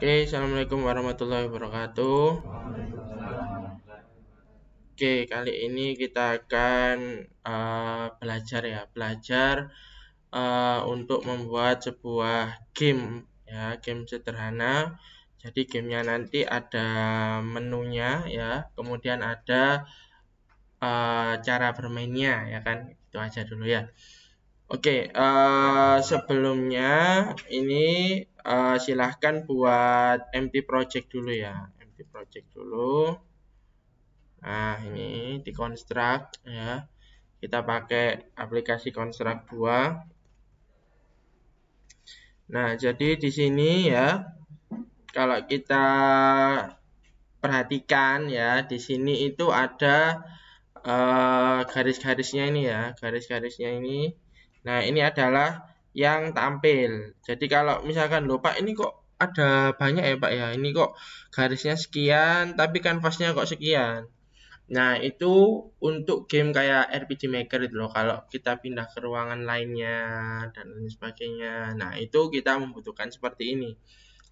Oke, assalamualaikum warahmatullahi wabarakatuh. Oke, kali ini kita akan belajar untuk membuat sebuah game, ya, game sederhana. Jadi gamenya nanti ada menunya, ya, kemudian ada cara bermainnya, ya kan? Itu aja dulu ya. Oke, sebelumnya ini silahkan buat empty project dulu ya, empty project dulu. Nah, ini di construct ya. Kita pakai aplikasi construct 2. Nah, jadi di sini ya, kalau kita perhatikan ya, di sini itu ada garis-garisnya ini ya, garis-garisnya ini. Nah, ini adalah yang tampil. Jadi kalau misalkan lupa ini kok ada banyak ya Pak ya, ini kok garisnya sekian tapi kanvasnya kok sekian. Nah, itu untuk game kayak RPG Maker itu loh. Kalau kita pindah ke ruangan lainnya dan lain sebagainya. Nah, itu kita membutuhkan seperti ini.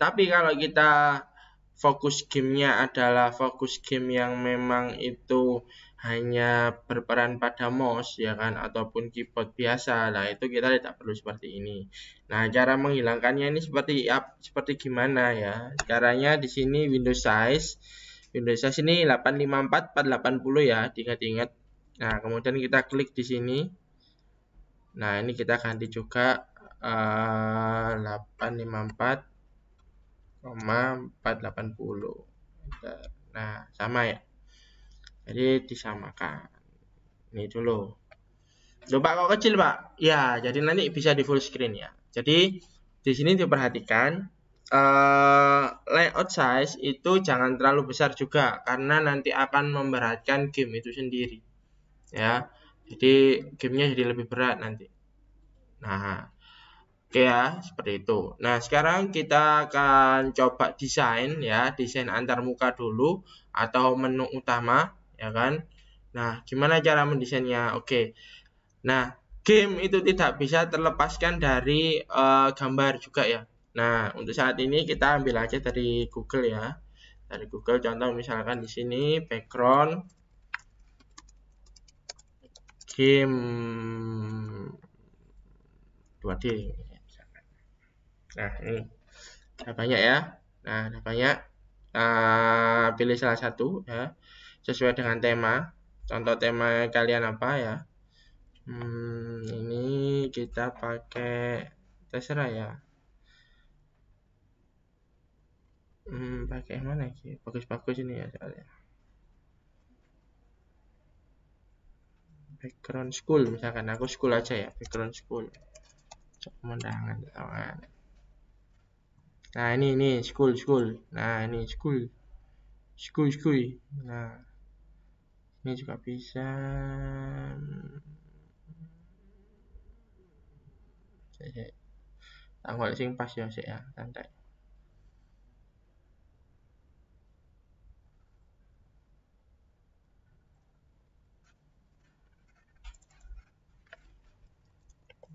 Tapi kalau kita fokus gamenya adalah fokus game yang memang itu hanya berperan pada mouse ya kan ataupun keyboard biasa, nah itu kita tidak perlu seperti ini. Nah, cara menghilangkannya ini seperti gimana ya? Caranya di sini Windows size ini 854 480 ya, diingat-ingat. Nah, kemudian kita klik di sini. Nah, ini kita ganti juga 854 480. Nah, sama ya. Jadi disamakan. Ini dulu. Loh Pak, kok kecil Pak? Ya, jadi nanti bisa di full screen ya. Jadi di sini diperhatikan layout size itu jangan terlalu besar juga karena nanti akan memberatkan game itu sendiri. Ya. Jadi gamenya jadi lebih berat nanti. Nah, oke ya, seperti itu. Nah, sekarang kita akan coba desain ya, desain antar muka dulu atau menu utama, ya kan? Nah, gimana cara mendesainnya? Oke. Nah, game itu tidak bisa terlepaskan dari gambar juga ya. Nah, untuk saat ini kita ambil aja dari Google ya. Dari Google contoh misalkan di sini background game 2D. Nah, ini ada banyak ya. Nah, ada banyak. Pilih salah satu ya, sesuai dengan tema. Contoh tema kalian apa ya? Ini kita pakai terserah ya. Pakai mana sih? Bagus-bagus ini ya soalnya. Background school misalkan, aku school aja ya, background school. Pemandangan. Nah, ini school. Nah, ini school. Nah, ini juga bisa. Tanggal sing pas ya sih ya, santai.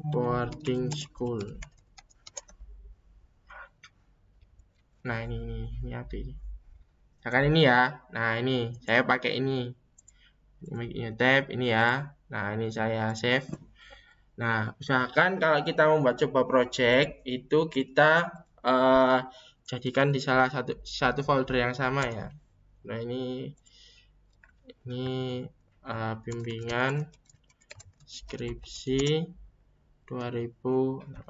Boarding school. Nah, ini apa ini? Misalkan ini ya. Nah, ini saya pakai ini. Ini tab ini ya. Nah, ini saya save. Nah, usahakan kalau kita membuat coba project itu kita jadikan di salah satu folder yang sama ya. Nah, ini bimbingan skripsi 2018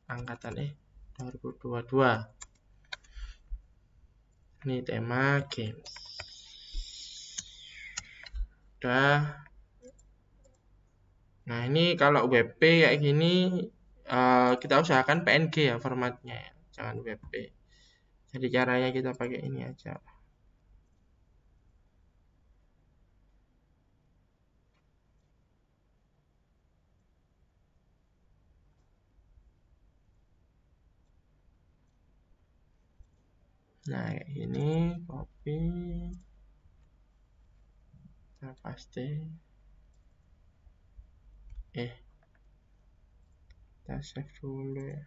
angkatan 2022. Ini tema games. Udah. Nah, ini kalau WP kayak gini kita usahakan PNG ya formatnya ya, jangan WP. Jadi caranya kita pakai ini aja. Nah, kayak gini, copy, nah paste. Kita save dulu ya.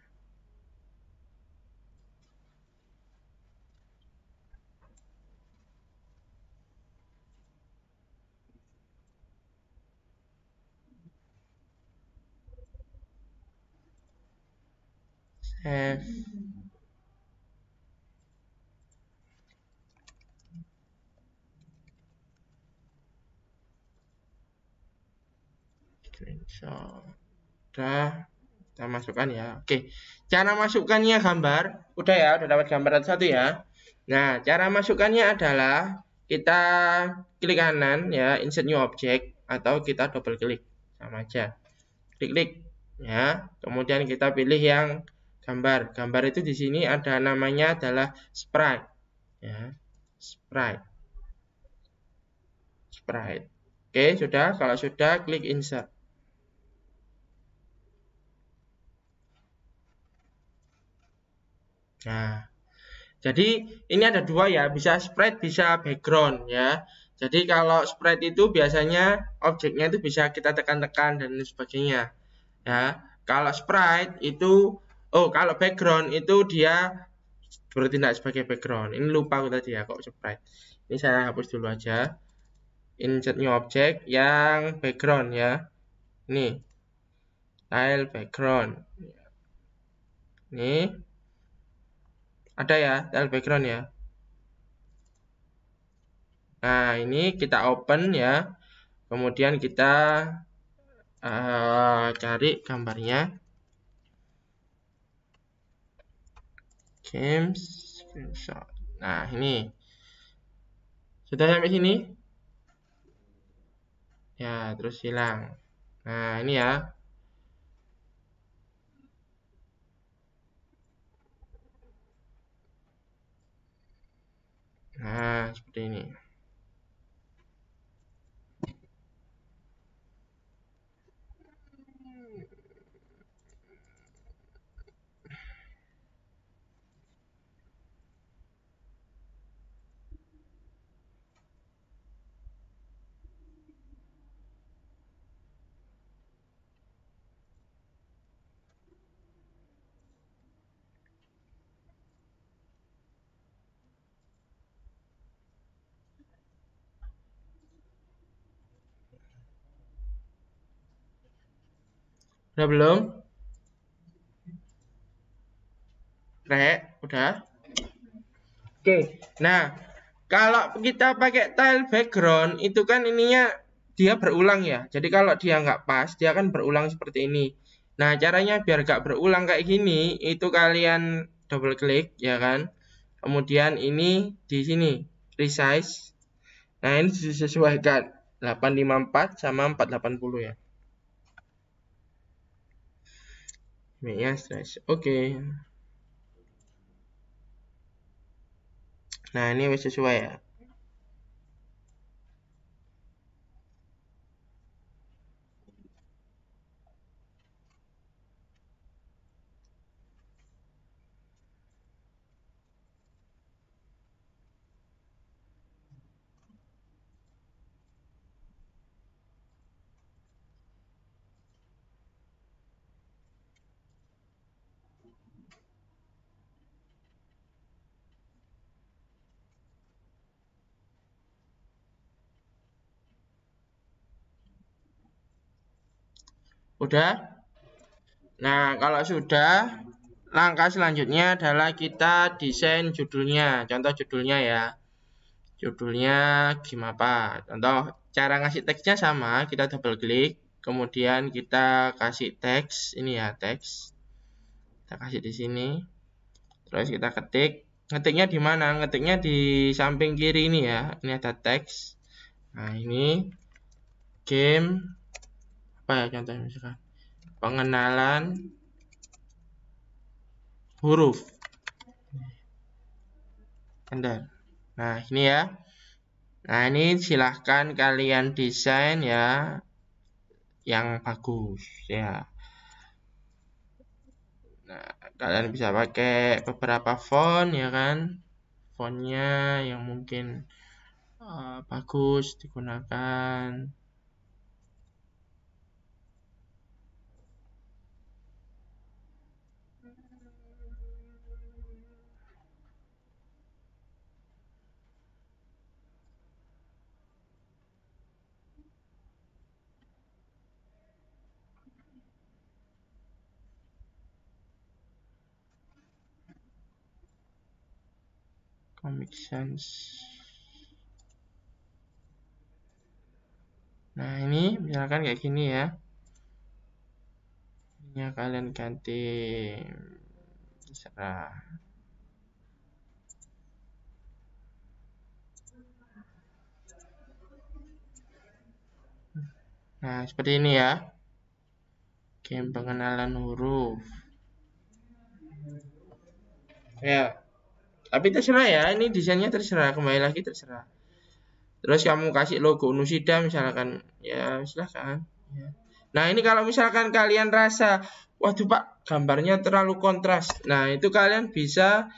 Have screenshot. Udah kita masukkan ya. Oke, cara masukkannya gambar udah ya, udah dapat gambar satu ya. Nah, cara masukkannya adalah kita klik kanan ya, insert new object, atau kita double klik, sama aja. Klik ya, kemudian kita pilih yang gambar. Gambar itu di sini ada namanya adalah sprite ya, sprite. Oke, sudah. Kalau sudah, klik insert. Nah, jadi ini ada dua ya, bisa sprite, bisa background ya. Jadi kalau sprite itu biasanya objeknya itu bisa kita tekan-tekan dan sebagainya ya. Kalau sprite itu, kalau background itu dia bertindak sebagai background. Ini lupa aku tadi ya, kok sprite. Ini saya hapus dulu aja. Insert new object yang background ya. Ini style background. Ini ada ya, style background ya. Nah, ini kita open ya. Kemudian kita cari gambarnya. Games screenshot. Nah, ini. Sudah sampai sini? Ya, terus hilang. Nah, ini ya. Nah, seperti ini. Udah belum? Udah. Oke. Nah, kalau kita pakai tile background itu kan ininya dia berulang ya. Jadi kalau dia nggak pas, dia akan berulang seperti ini. Nah, caranya biar nggak berulang kayak gini, itu kalian double klik ya kan. Kemudian ini di sini resize. Nah, ini disesuaikan 854 sama 480 ya. Ini ya stress. Oke. Nah, ini wis sesuai ya. Udah? Nah, kalau sudah, langkah selanjutnya adalah kita desain judulnya. Contoh judulnya ya. Judulnya gimana? Contoh cara ngasih teksnya sama, kita double klik, kemudian kita kasih teks, ini ya teks. Kita kasih di sini. Terus kita ketik. Ngetiknya di mana? Ngetiknya di samping kiri ini ya. Ini ada teks. Nah, ini game apa ya contohnya misalkan? Pengenalan huruf. Enter. Nah, ini ya. Nah, ini silahkan kalian desain ya yang bagus ya. Nah, kalian bisa pakai beberapa font ya kan. Fontnya yang mungkin bagus digunakan. Comic Sans. Nah, ini misalkan kayak gini ya. Ini kalian ganti, terserah. Nah, seperti ini ya. Game pengenalan huruf. Ya. Tapi terserah ya, ini desainnya terserah, kembali lagi terserah. Terus kamu kasih logo Nusida misalkan, ya silahkan. Ya. Nah, ini kalau misalkan kalian rasa, waduh Pak, gambarnya terlalu kontras. Nah, itu kalian bisa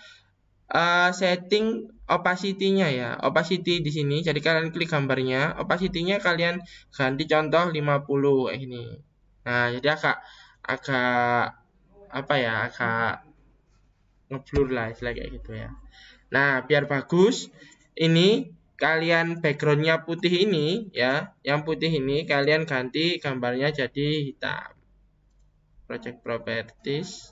setting opacity-nya ya. Opacity di sini. Jadi kalian klik gambarnya, opacity-nya kalian ganti contoh 50 ini. Nah, jadi agak apa ya? Agak ngeblur lah istilah kayak gitu ya. Nah, biar bagus, ini kalian backgroundnya putih ini ya, yang putih ini kalian ganti gambarnya jadi hitam. Project Properties.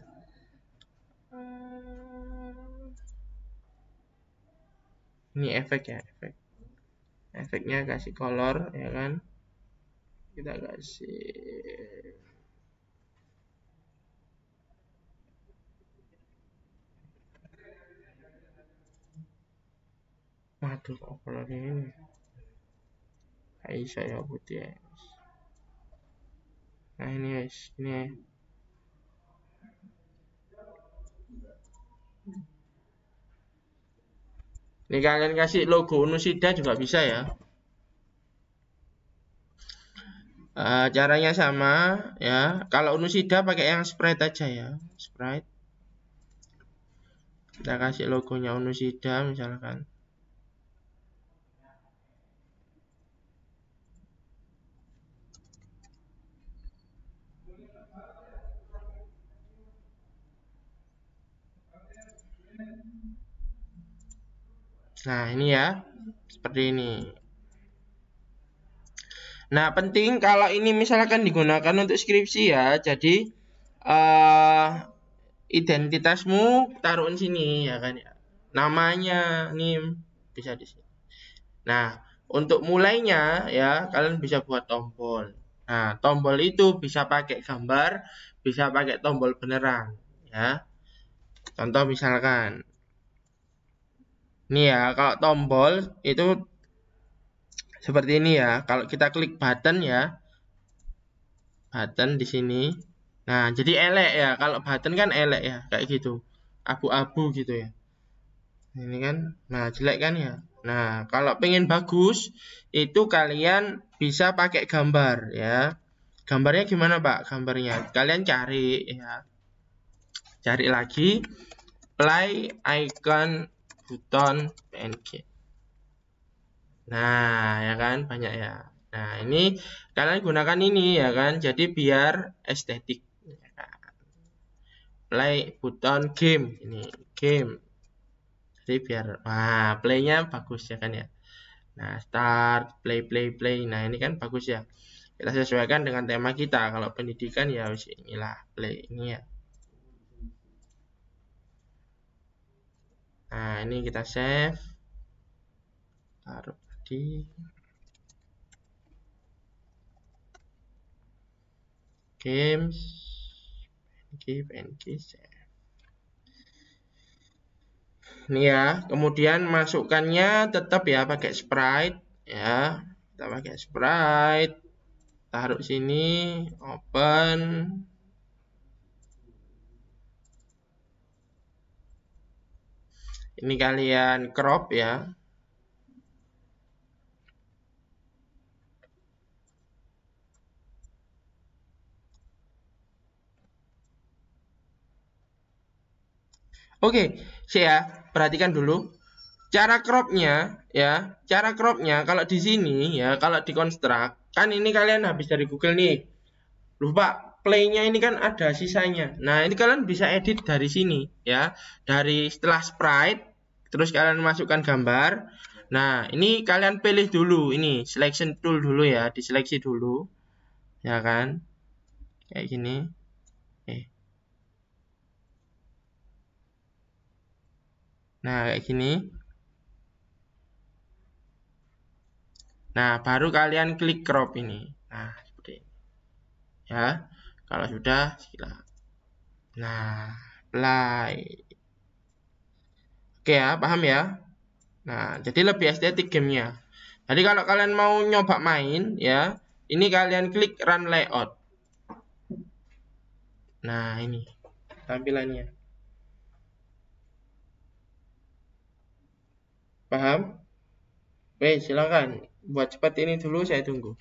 Ini efek ya, efek. Efeknya kasih color ya kan. Kita kasih waduh kok color ini saya putih ya. Nah ini guys, ini kalian kasih logo Nusida juga bisa ya. Caranya sama ya. Kalau Nusida pakai yang sprite aja ya, sprite. Kita kasih logonya Nusida misalkan. Nah ini ya, seperti ini. Nah penting kalau ini misalkan digunakan untuk skripsi ya, jadi identitasmu taruhin sini ya kan ya. Namanya nih bisa di sini. Nah, untuk mulainya ya kalian bisa buat tombol. Nah, tombol itu bisa pakai gambar, bisa pakai tombol beneran ya. Contoh misalkan ini ya, kalau tombol itu seperti ini ya. Kalau kita klik button ya, button di sini. Nah, jadi elek ya. Kalau button kan elek ya, kayak gitu. Abu-abu gitu ya. Ini kan, nah jelek kan ya. Nah, kalau pengen bagus, itu kalian bisa pakai gambar ya. Gambarnya gimana Pak? Gambarnya kalian cari ya. Cari lagi, play icon button PNG. Nah, ya kan banyak ya. Nah, ini kalian gunakan ini ya kan. Jadi biar estetik. Ya kan? Play button game ini game. Jadi biar playnya bagus ya kan ya. Nah, start play. Nah, ini kan bagus ya. Kita sesuaikan dengan tema kita. Kalau pendidikan ya inilah play ini ya. Nah, ini kita save. Taruh di games PNG save. Ini ya, kemudian masukkannya tetap ya pakai sprite ya. Kita pakai sprite. Taruh sini, open. Ini kalian crop ya. Oke, saya perhatikan dulu. Cara cropnya ya, cara cropnya kalau di sini ya, kalau di construct kan ini kalian habis dari Google nih. Lupa playnya ini kan ada sisanya. Nah ini kalian bisa edit dari sini ya, dari setelah sprite, terus kalian masukkan gambar. Nah ini kalian pilih dulu ini selection tool dulu ya, diseleksi dulu, ya kan, kayak gini. Nah kayak gini. Nah, baru kalian klik crop ini. Nah, seperti ini. Ya, kalau sudah, silakan. Nah, play. Oke ya, paham ya? Nah, jadi lebih estetik gamenya. Jadi kalau kalian mau nyoba main, ya, ini kalian klik run layout. Nah, ini tampilannya. Paham? Oke, silakan. Buat cepat ini dulu, saya tunggu.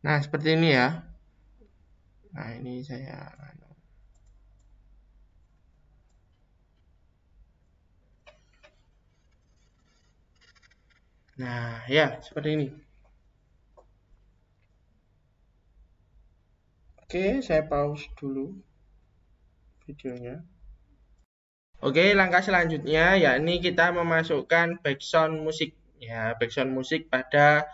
Nah, seperti ini ya. Nah, ini saya. Nah, ya, seperti ini. Oke, saya pause dulu videonya. Oke, langkah selanjutnya yakni kita memasukkan background musik. Ya, background musik pada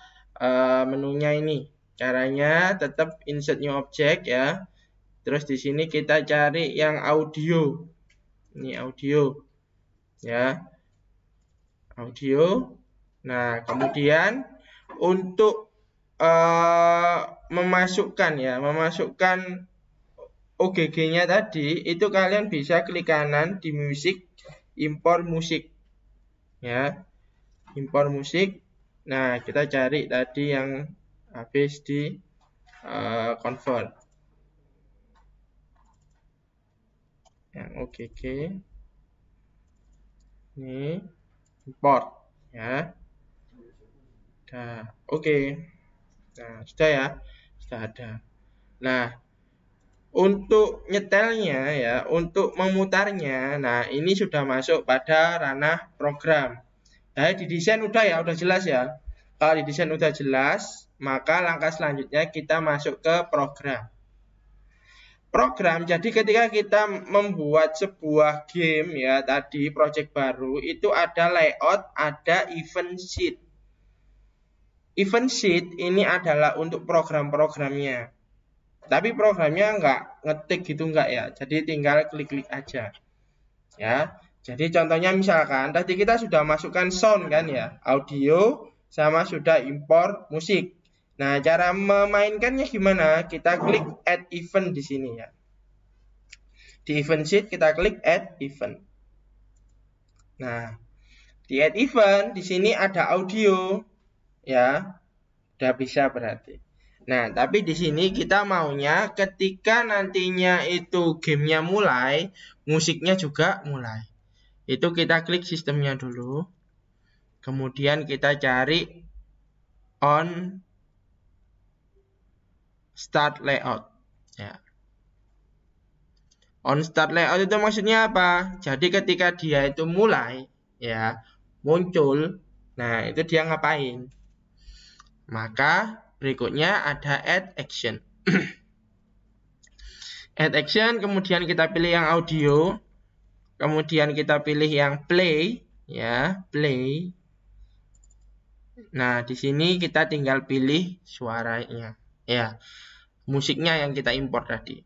menunya ini. Caranya tetap insert new object ya. Terus di sini kita cari yang audio. Ini audio. Ya. Audio. Nah, kemudian untuk memasukkan OGG-nya tadi, itu kalian bisa klik kanan di musik, impor musik. Ya. Impor musik. Nah, kita cari tadi yang habis di convert. Yang OGG. Ini import ya. Nah, oke. Nah, sudah ya. Sudah ada. Nah, untuk nyetelnya ya, untuk memutarnya, nah ini sudah masuk pada ranah program. Nah, di desain udah ya, udah jelas ya. Kalau di desain udah jelas, maka langkah selanjutnya kita masuk ke program. Program, jadi ketika kita membuat sebuah game ya, tadi project baru, itu ada layout, ada event sheet. Event sheet ini adalah untuk program-programnya. Tapi programnya nggak ngetik gitu nggak ya. Jadi tinggal klik-klik aja. Ya. Jadi contohnya misalkan tadi kita sudah masukkan sound kan ya, audio sama sudah impor musik. Nah, cara memainkannya gimana? Kita klik add event di sini ya. Di event sheet kita klik add event. Nah, di add event di sini ada audio ya. Udah bisa berarti. Nah, tapi di sini kita maunya ketika nantinya itu gamenya mulai, musiknya juga mulai. Itu kita klik sistemnya dulu. Kemudian kita cari on start layout. Ya. On start layout itu maksudnya apa? Jadi ketika dia itu mulai, ya, muncul, nah itu dia ngapain? Maka berikutnya ada add action. Add action, kemudian kita pilih yang audio, kemudian kita pilih yang play, ya, play. Nah, di sini kita tinggal pilih suaranya, ya, musiknya yang kita import tadi.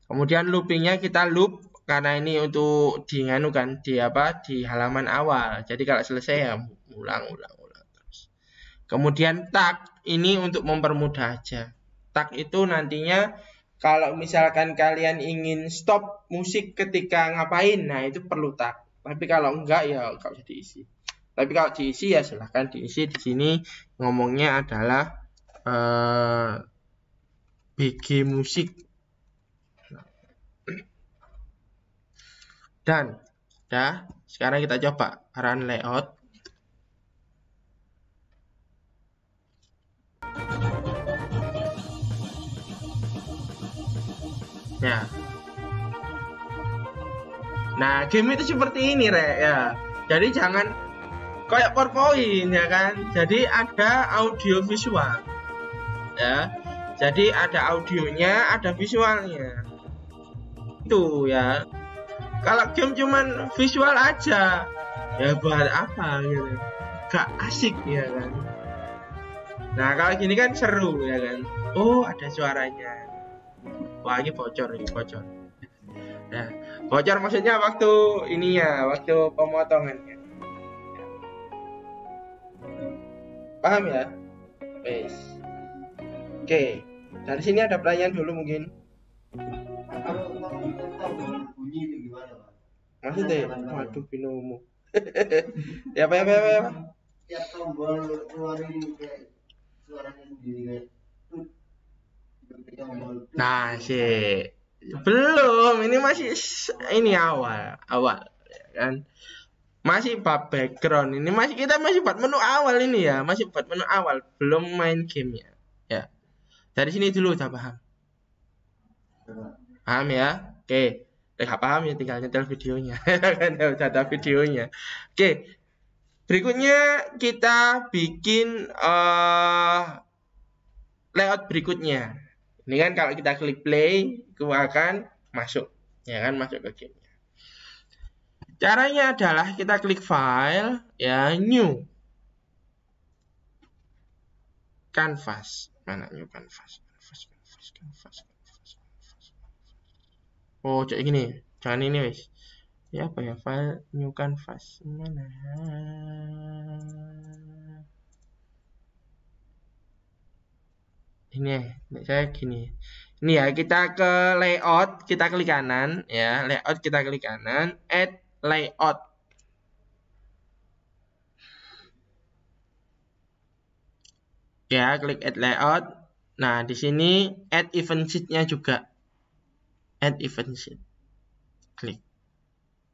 Kemudian loopingnya kita loop karena ini untuk di halaman awal. Jadi kalau selesai ya ulang terus. Kemudian tag ini untuk mempermudah aja. Tag itu nantinya kalau misalkan kalian ingin stop musik ketika ngapain, nah itu perlu tag. Tapi kalau enggak ya enggak usah diisi. Tapi kalau diisi ya silahkan diisi. Di sini ngomongnya adalah BG musik. Dan udah, sekarang kita coba run layout. Ya. Nah, game itu seperti ini, Rek, ya. Jadi jangan kayak PowerPoint, ya kan. Jadi ada audio visual. Ya. Jadi ada audionya, ada visualnya. Itu ya. Kalau game cuman visual aja, ya buat apa gitu? Gak asik ya kan. Nah kalau gini kan seru ya kan. Oh ada suaranya. Wah ini bocor. Nah, bocor maksudnya waktu ininya, waktu pemotongannya. Paham ya? Wes. Oke. Dari sini ada pertanyaan dulu mungkin. Maksudnya, waduh binomo. Ya apa? Ya tombol keluarin kayak suaranya sendiri kayak. Nah, sih. Belum, ini masih awal ya kan. Masih bab background ini kita masih buat menu awal ini ya, masih buat menu awal, belum main gamenya. Ya. Dari sini dulu udah paham. Paham ya? Oke. Nggak paham ya tinggal nyetel videonya. Kan udah ada videonya. Oke. Berikutnya kita bikin layout berikutnya. Ini kan kalau kita klik play, itu akan masuk, ya kan, masuk ke gamenya. Caranya adalah kita klik file, ya, new, canvas. Mana new canvas? Oh, kayak gini. Jangan ini, wes. Ya apa ya, file new canvas. Mana? Ini saya gini. Ini ya, kita ke layout, kita klik kanan ya, layout kita klik kanan, add layout. Ya, klik add layout. Nah, di sini add event sheet-nya juga. Add event sheet. Klik.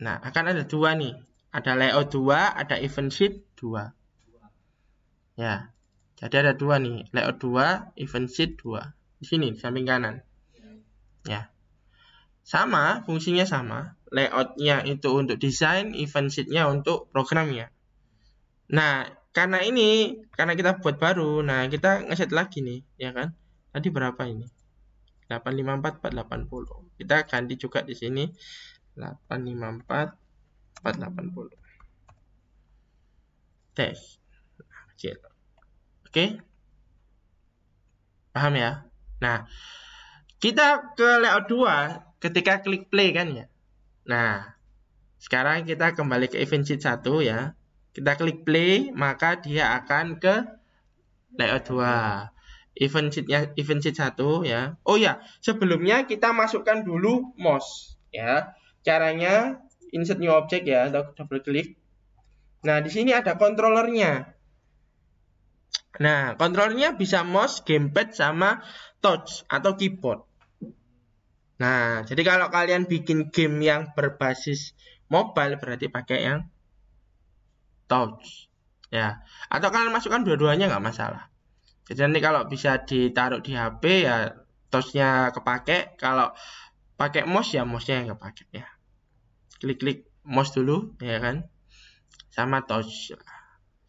Nah, akan ada dua nih. Ada layout 2, ada event sheet 2. Ya. Jadi ada dua nih, layout 2, event sheet 2. Di sini, di samping kanan. Ya. Sama, fungsinya sama. Layoutnya itu untuk desain, event sheet-nya untuk programnya. Nah, karena kita buat baru, nah kita ngeset lagi nih, ya kan? Tadi berapa ini? 854, 480. Kita ganti juga di sini 854, 480. Tes. Nah, kecil. Oke. Paham ya? Nah, kita ke layout 2 ketika klik play kan ya. Nah, sekarang kita kembali ke event sheet 1 ya. Kita klik play, maka dia akan ke layout 2. Event sheet 1 ya. Oh ya, sebelumnya kita masukkan dulu mouse ya. Caranya insert new object ya, atau double klik. Nah, di sini ada controllernya. Nah, kontrolnya bisa mouse, gamepad, sama touch atau keyboard. Nah, jadi kalau kalian bikin game yang berbasis mobile berarti pakai yang touch. Ya, atau kalian masukkan dua-duanya nggak masalah. Jadi nanti kalau bisa ditaruh di HP ya touch-nya kepake, kalau pakai mouse ya mouse-nya yang kepake ya. Klik-klik mouse dulu ya kan. Sama touch.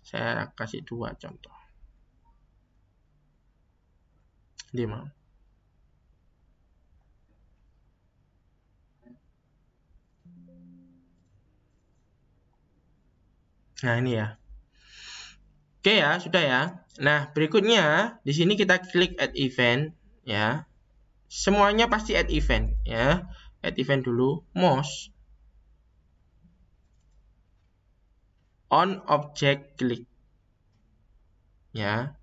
Saya kasih dua contoh. Ini mau. Nah, ini ya. Oke ya, sudah ya. Nah, berikutnya di sini kita klik add event ya. Semuanya pasti add event ya. Add event dulu, mouse on object klik ya.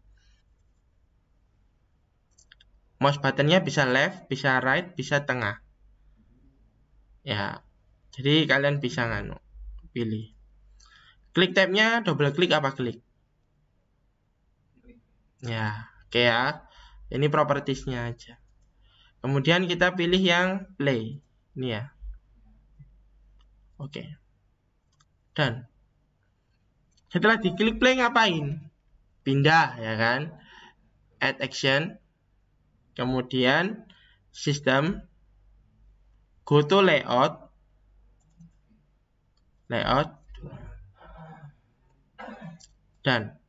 Mouse buttonnya bisa left, bisa right, bisa tengah. Ya. Jadi kalian bisa pilih. Klik tabnya double klik apa klik? Ya, oke ya. Ini propertiesnya aja. Kemudian kita pilih yang play. Ini ya. Oke. Dan setelah diklik play ngapain? Pindah ya kan? Add action. Kemudian system. Go to layout. Layout. Dan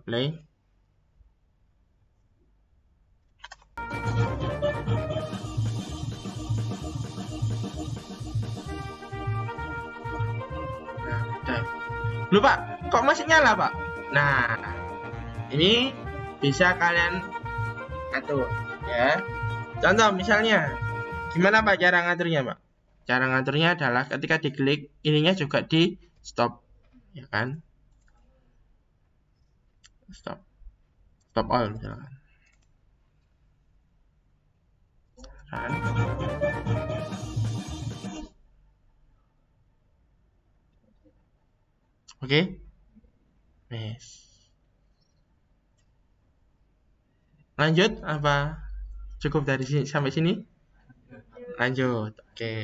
play. Loh Pak, kok masih nyala Pak? Nah, ini bisa kalian atur ya. Contoh misalnya, gimana Pak cara ngaturnya Pak? Cara ngaturnya adalah ketika diklik, ininya juga di stop, ya kan? Stop, stop all misalkan. Kan? Oke, yes. Lanjut apa? Cukup dari sini sampai sini? Lanjut, oke.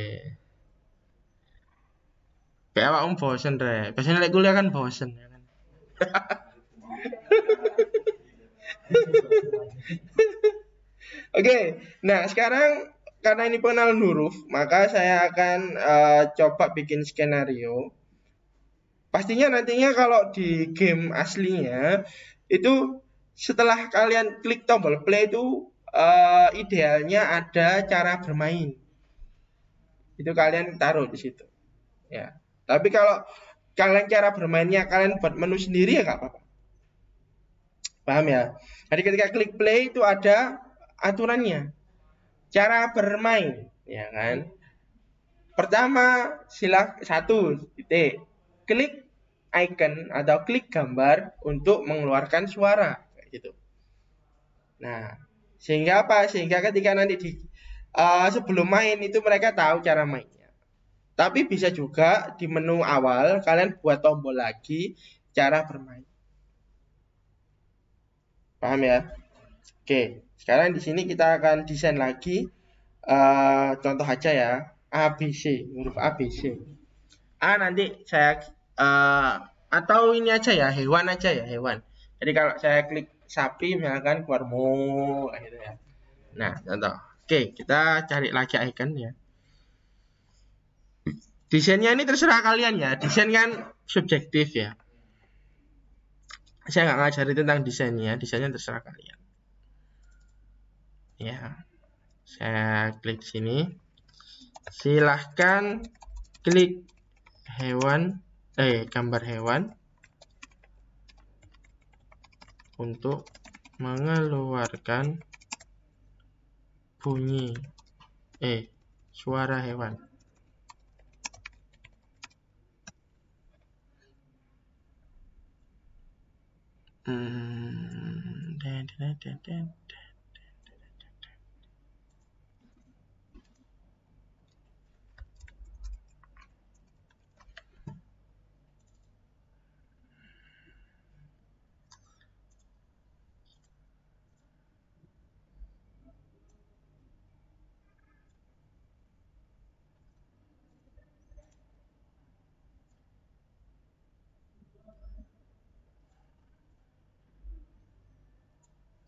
Kayak awak bosen deh. Biasanya lek kuliah kan bosen ya kan. Oke, nah sekarang karena ini pengenalan huruf, maka saya akan coba bikin skenario. Pastinya nantinya kalau di game aslinya itu setelah kalian klik tombol play itu idealnya ada cara bermain. Itu kalian taruh di situ. Ya. Tapi kalau kalian cara bermainnya kalian buat menu sendiri ya nggak apa-apa. Paham ya? Jadi ketika klik play itu ada aturannya. Cara bermain, ya kan? Pertama, satu titik. Klik icon atau klik gambar untuk mengeluarkan suara kayak gitu. Nah, sehingga apa? Sehingga ketika nanti sebelum main itu mereka tahu cara mainnya. Tapi bisa juga di menu awal kalian buat tombol lagi cara bermain. Paham ya? Oke, sekarang di sini kita akan desain lagi contoh aja ya. ABC, huruf ABC. A nanti saya atau ini aja ya, hewan aja ya, hewan. Jadi kalau saya klik sapi misalkan keluar mo gitu ya. Nah, contoh. Oke, kita cari lagi icon ya. Desainnya ini terserah kalian ya. Desain kan subjektif ya. Saya nggak ngajari tentang desainnya, desainnya terserah kalian. Ya, saya klik sini. Silahkan klik hewan, gambar hewan untuk mengeluarkan bunyi, suara hewan.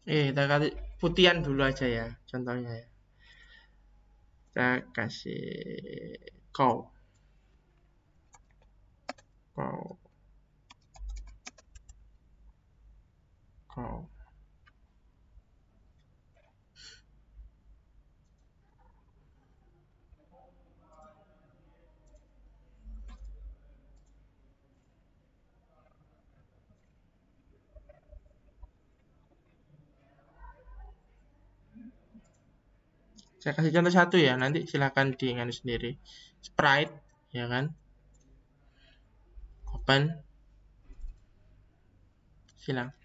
Kita kasih putihan dulu aja ya, contohnya ya. Kita kasih cow. Saya kasih contoh satu ya, nanti silahkan diingat sendiri. Sprite, ya kan? Open. Silang.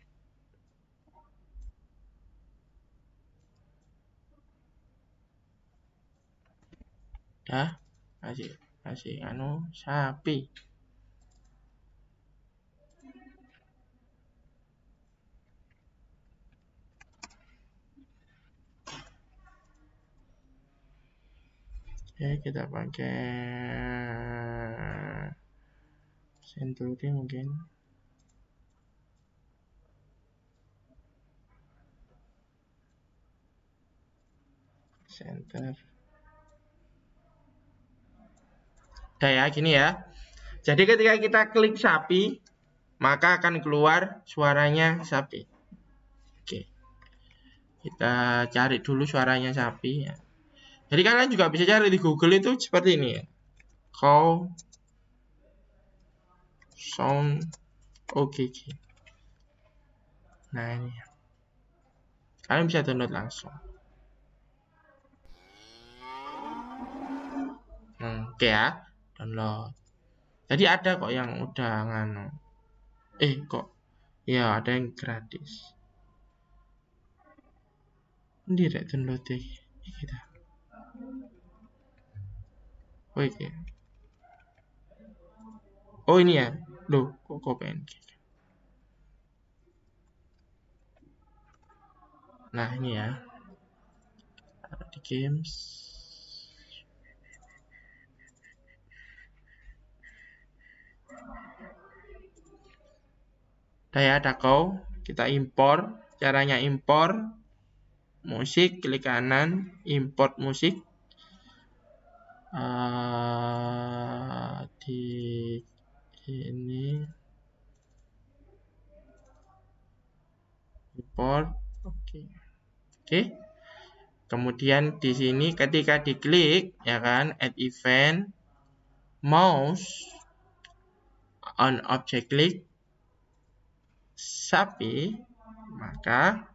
Ya, kasih sapi. Oke, kita pakai Century mungkin. Center. Udah ya, gini ya. Jadi ketika kita klik sapi, maka akan keluar suaranya sapi. Oke. Kita cari dulu suaranya sapi ya. Jadi kalian juga bisa cari di Google itu seperti ini ya. Cow sound OGG. Nah ini. Kalian bisa download langsung. Oke ya, download. Jadi ada kok yang udah nganu. Kok ya ada yang gratis. Direct download deh kita. Oke. Oh ini ya. Loh, kok pengen. Nah, ini ya. Di games. Ada kau, kita impor. Caranya impor musik, klik kanan, import musik. Di ini import. Oke. Kemudian di sini ketika diklik ya kan, add event, mouse on object click sapi, maka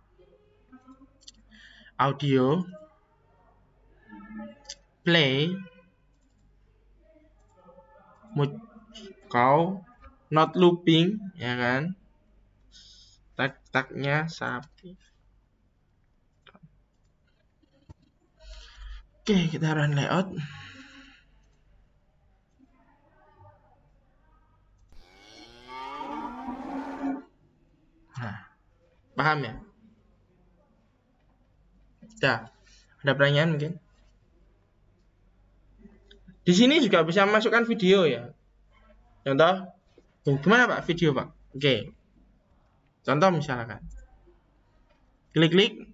audio play kau not looping ya kan, tagnya sapi. Oke, kita run layout. Nah, paham ya? Sudah. Ada pertanyaan mungkin? Di sini juga bisa masukkan video ya. Contoh, gimana Pak video Pak? Oke. Contoh misalkan, klik-klik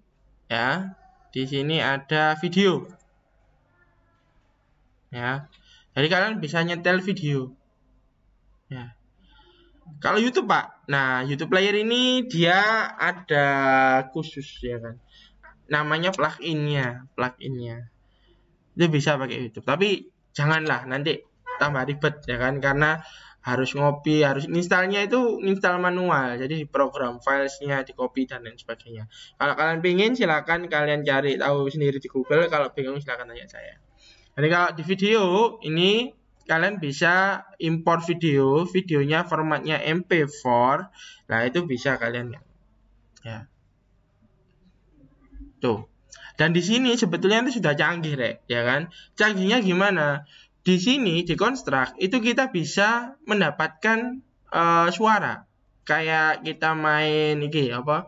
ya. Di sini ada video. Ya. Jadi kalian bisa nyetel video. Ya. Kalau YouTube Pak, nah YouTube Player ini dia ada khusus ya kan. Namanya pluginnya. Itu bisa pakai YouTube. Tapi janganlah nanti tambah ribet ya kan, karena harus ngopi, harus installnya itu install manual. Jadi di program filesnya di copy dan lain sebagainya. Kalau kalian pengen silakan kalian cari tahu sendiri di Google. Kalau bingung silakan tanya saya. Jadi kalau di video ini kalian bisa import videonya formatnya MP4. Nah, itu bisa kalian ya. Tuh. Dan di sini sebetulnya itu sudah canggih, ya kan? Canggihnya gimana? Di sini di construct itu kita bisa mendapatkan suara. Kayak kita main iki apa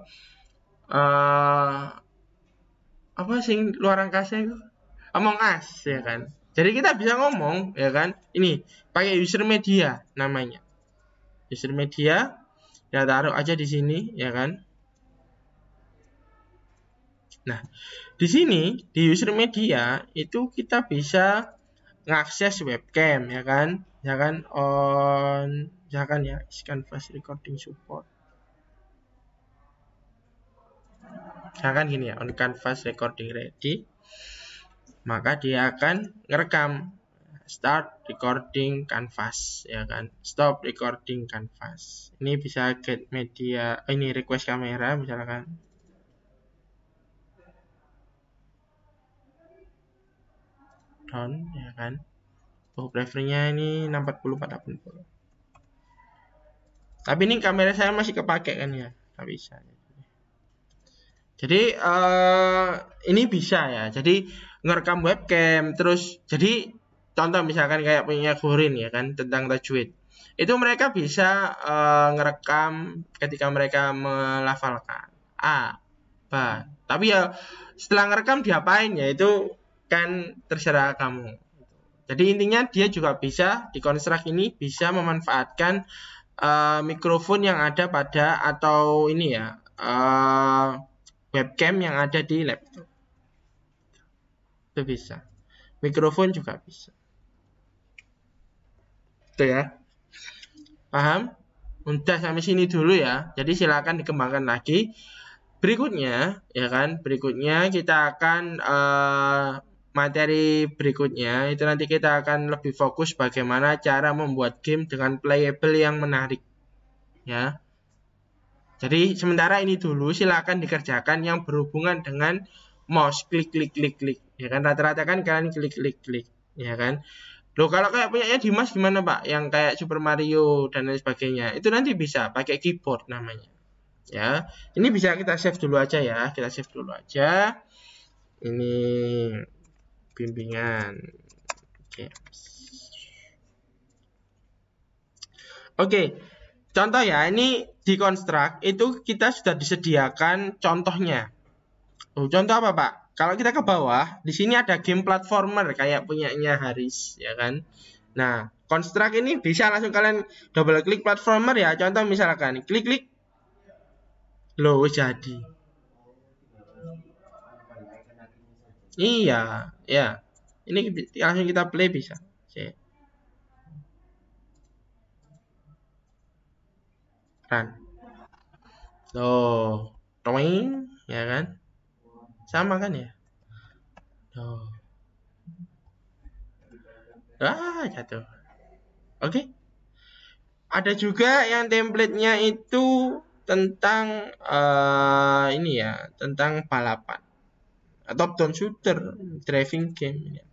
sing luar angkasa itu? Among Us ya kan. Jadi kita bisa ngomong ya kan. Ini pakai user media namanya. User media ya taruh aja di sini ya kan. Nah, di sini di user media itu kita bisa ngakses webcam ya kan, on, misalkan ya Canvas recording support, misalkan gini ya, on Canvas recording ready, maka dia akan ngerekam start recording canvas ya kan, stop recording canvas. Ini bisa get media, ini request kamera misalkan. Down ya kan. Oh, prefernya ini 60/80. Tapi ini kamera saya masih kepake kan ya, nggak bisa. Jadi ini bisa ya. Jadi ngerekam webcam, terus jadi contoh misalkan kayak punya Gorin ya kan tentang tajwid. Itu mereka bisa ngerekam ketika mereka melafalkan A, ba. Tapi ya setelah ngerekam diapain ya itu kan terserah kamu. Jadi intinya dia juga bisa di Construct ini bisa memanfaatkan mikrofon yang ada pada atau ini ya webcam yang ada di laptop. Itu bisa. Mikrofon juga bisa. Itu ya. Paham? Udah sampai sini dulu ya. Jadi silakan dikembangkan lagi. Berikutnya ya kan, berikutnya kita akan materi berikutnya itu nanti kita akan lebih fokus bagaimana cara membuat game dengan playable yang menarik ya. Jadi sementara ini dulu silakan dikerjakan yang berhubungan dengan mouse, klik ya kan, rata-rata kan kalian klik ya kan. Loh kalau kayak punyanya Dimas gimana Pak, yang kayak Super Mario dan lain sebagainya, itu nanti bisa pakai keyboard namanya ya. Ini bisa kita save dulu aja ya, kita save dulu aja. Ini bimbingan games. Oke, contoh ya, ini di Construct itu kita sudah disediakan contohnya. Contoh apa Pak? Kalau kita ke bawah, di sini ada game platformer kayak punyanya Haris, ya kan? Nah, Construct ini bisa langsung kalian double klik platformer ya. Contoh misalkan, klik, loh jadi. Iya, ya. Ini langsung kita play bisa. Oke. Run. Loh, toing, ya kan? Sama kan ya? Loh. Jatuh. Oke. Ada juga yang template-nya itu tentang ini ya, tentang balapan. Top down shooter, driving game ini.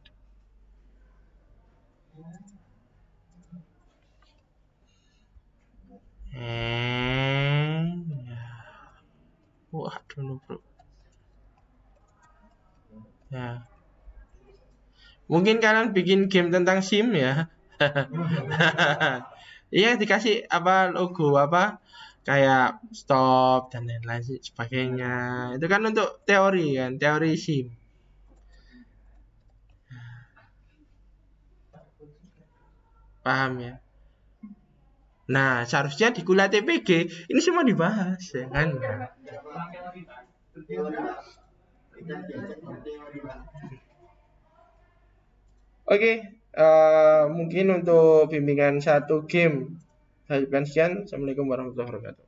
Wah, dulu bro. Ya. Mungkin kalian bikin game tentang SIM ya. Iya dikasih apa logo apa kayak stop dan lain-lain sebagainya. Itu kan untuk teori kan, teori SIM. Paham ya? Nah, seharusnya di kuliah TPG ini semua dibahas ya kan. Oke, mungkin untuk bimbingan satu game saya ucapkan sekian. Assalamualaikum warahmatullahi wabarakatuh.